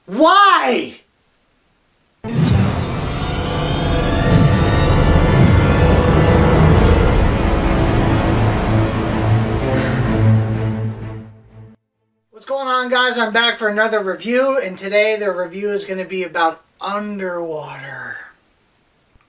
Why? What's going on, guys? I'm back for another review, and today the review is going to be about Underwater.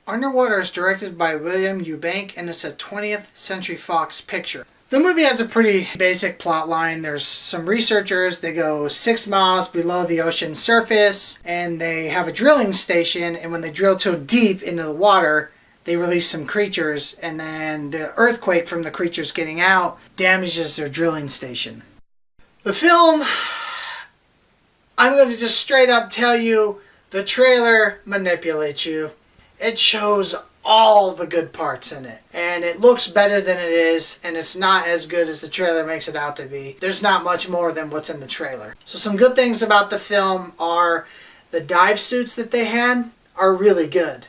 Underwater is directed by William Eubank, and it's a 20th Century Fox picture. The movie has a pretty basic plot line. There's some researchers, they go 6 miles below the ocean surface, and they have a drilling station, and when they drill too deep into the water, they release some creatures, and then the earthquake from the creatures getting out damages their drilling station. The film, I'm going to just straight up tell you, the trailer manipulates you. It shows all the good parts in it. And it looks better than it is, and it's not as good as the trailer makes it out to be. There's not much more than what's in the trailer. So some good things about the film are the dive suits that they had are really good.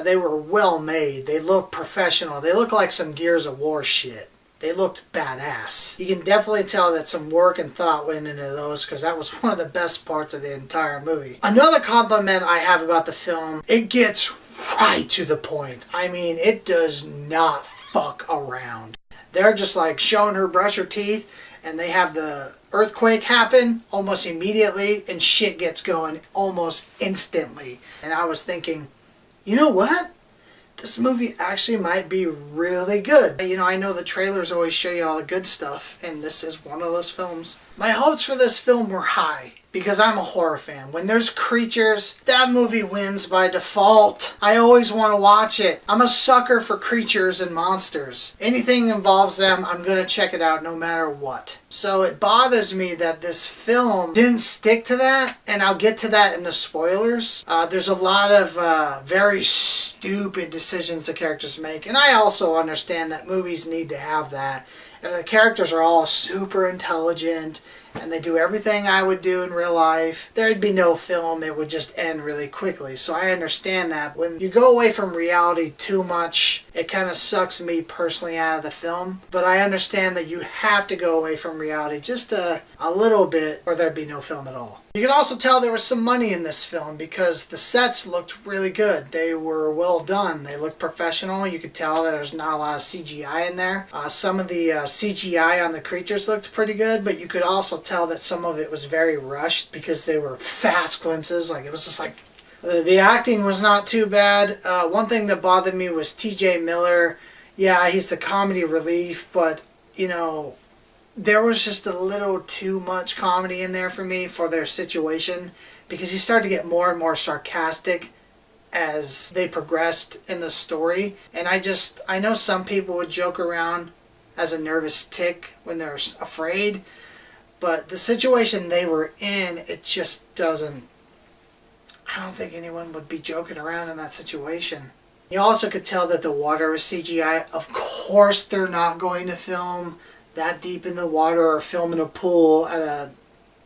They were well made. They look professional. They look like some Gears of War shit. They looked badass. You can definitely tell that some work and thought went into those, because that was one of the best parts of the entire movie. Another compliment I have about the film, it gets right to the point. I mean, it does not fuck around. They're just like showing her brush her teeth, and they have the earthquake happen almost immediately, and shit gets going almost instantly. And I was thinking, you know what? This movie actually might be really good. You know, I know the trailers always show you all the good stuff, and this is one of those films. My hopes for this film were high, because I'm a horror fan. When there's creatures, that movie wins by default. I always want to watch it. I'm a sucker for creatures and monsters. Anything involves them, I'm going to check it out no matter what. So it bothers me that this film didn't stick to that, and I'll get to that in the spoilers. There's a lot of very stupid decisions the characters make, and I also understand that movies need to have that. If the characters are all super intelligent and they do everything I would do in real life, there'd be no film. It would just end really quickly. So I understand that. When you go away from reality too much, it kind of sucks me personally out of the film. But I understand that you have to go away from reality just a little bit, or there'd be no film at all. You can also tell there was some money in this film, because the sets looked really good. They were well done. They looked professional. You could tell that there's not a lot of CGI in there. Some of the CGI on the creatures looked pretty good, but you could also tell that some of it was very rushed, because they were fast glimpses. Like, it was just like, the acting was not too bad. One thing that bothered me was T.J. Miller. Yeah, he's the comedy relief, but, you know, there was just a little too much comedy in there for me for their situation, because he started to get more and more sarcastic as they progressed in the story. And I know some people would joke around as a nervous tick when they're afraid, but the situation they were in, it just doesn't, I don't think anyone would be joking around in that situation. You also could tell that the water was CGI. Of course they're not going to film that deep in the water or film in a pool at a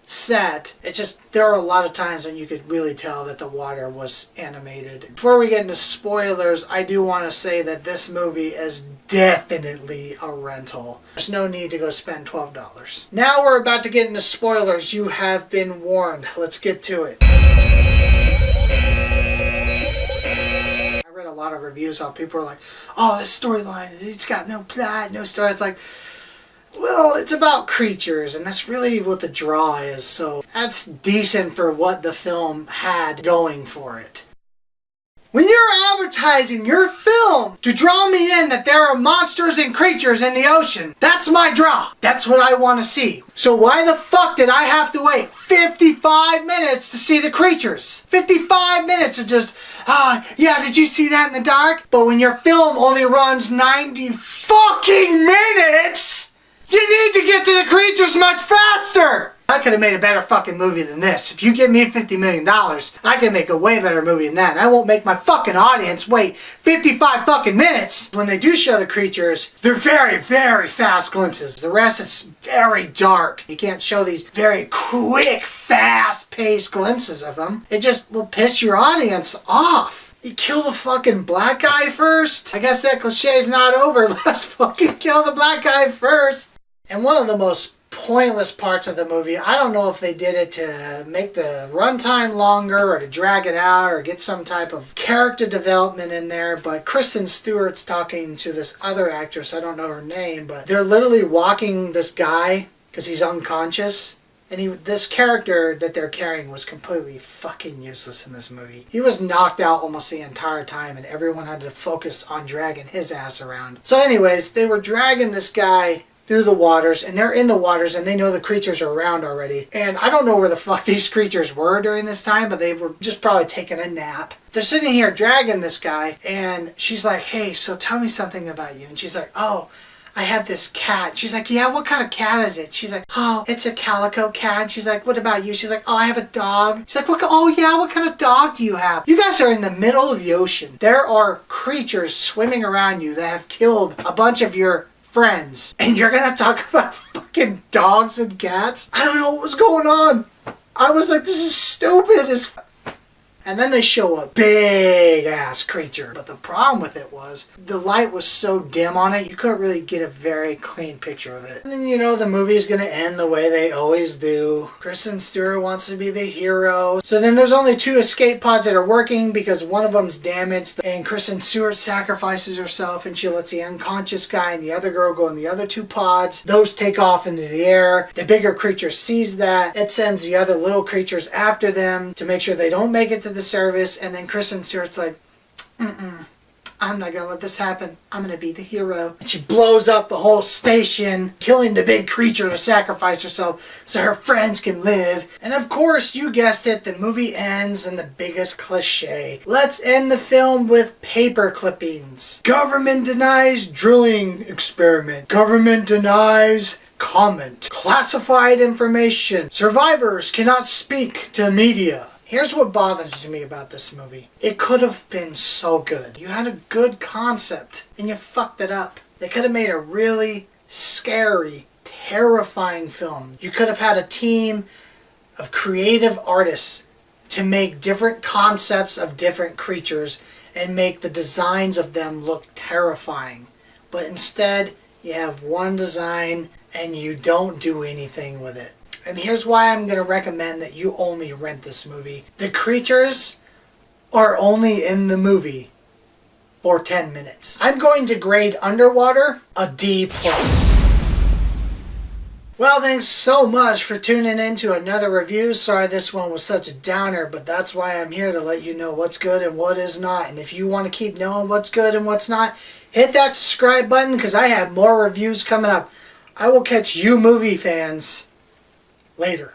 set. It's just, there are a lot of times when you could really tell that the water was animated. Before we get into spoilers, I do want to say that this movie is definitely a rental. There's no need to go spend $12. Now we're about to get into spoilers. You have been warned. Let's get to it. I read a lot of reviews how people are like, oh, this storyline, it's got no plot, no story. It's like, well, it's about creatures, and that's really what the draw is, so that's decent for what the film had going for it. When you're advertising your film to draw me in that there are monsters and creatures in the ocean, that's my draw. That's what I want to see. So why the fuck did I have to wait 55 minutes to see the creatures? 55 minutes of just, yeah, did you see that in the dark? But when your film only runs 90 fucking minutes, you need to get to the creatures much faster! I could have made a better fucking movie than this. If you give me $50 million, I can make a way better movie than that. And I won't make my fucking audience wait 55 fucking minutes. When they do show the creatures, they're very, very fast glimpses. The rest is very dark. You can't show these very quick, fast-paced glimpses of them. It just will piss your audience off. You kill the fucking black guy first? I guess that cliche's not over. Let's fucking kill the black guy first. And one of the most pointless parts of the movie. I don't know if they did it to make the runtime longer or to drag it out or get some type of character development in there, but Kristen Stewart's talking to this other actress, I don't know her name, but they're literally walking this guy because he's unconscious. And this character that they're carrying was completely fucking useless in this movie. He was knocked out almost the entire time, and everyone had to focus on dragging his ass around. So anyways, they were dragging this guy through the waters, and they're in the waters, and they know the creatures are around already. And I don't know where the fuck these creatures were during this time, but they were just probably taking a nap. They're sitting here dragging this guy, and she's like, hey, so tell me something about you. And she's like, oh, I have this cat. She's like, yeah, what kind of cat is it? She's like, oh, it's a calico cat. And she's like, what about you? She's like, oh, I have a dog. She's like, oh yeah, what kind of dog do you have? You guys are in the middle of the ocean. There are creatures swimming around you that have killed a bunch of your friends. And you're gonna talk about fucking dogs and cats? I don't know what was going on. I was like, this is stupid as f. And then they show a big ass creature. But the problem with it was the light was so dim on it, you couldn't really get a very clean picture of it. And then, you know, the movie is going to end the way they always do. Kristen Stewart wants to be the hero. So then there's only 2 escape pods that are working because one of them's damaged. And Kristen Stewart sacrifices herself and she lets the unconscious guy and the other girl go in the other 2 pods. Those take off into the air. The bigger creature sees that. It sends the other little creatures after them to make sure they don't make it to the service. And then Kristen Stewart's like, I'm not gonna let this happen. I'm gonna be the hero. And she blows up the whole station, killing the big creature to sacrifice herself so her friends can live. And of course, you guessed it, the movie ends in the biggest cliche. Let's end the film with paper clippings. Government denies drilling experiment. Government denies comment. Classified information. Survivors cannot speak to media. Here's what bothers me about this movie. It could have been so good. You had a good concept, and you fucked it up. They could have made a really scary, terrifying film. You could have had a team of creative artists to make different concepts of different creatures and make the designs of them look terrifying. But instead, you have one design and you don't do anything with it. And here's why I'm going to recommend that you only rent this movie. The creatures are only in the movie for 10 minutes. I'm going to grade Underwater a D+. Well, thanks so much for tuning in to another review. Sorry this one was such a downer, but that's why I'm here to let you know what's good and what is not. And if you want to keep knowing what's good and what's not, hit that subscribe button because I have more reviews coming up. I will catch you movie fans later.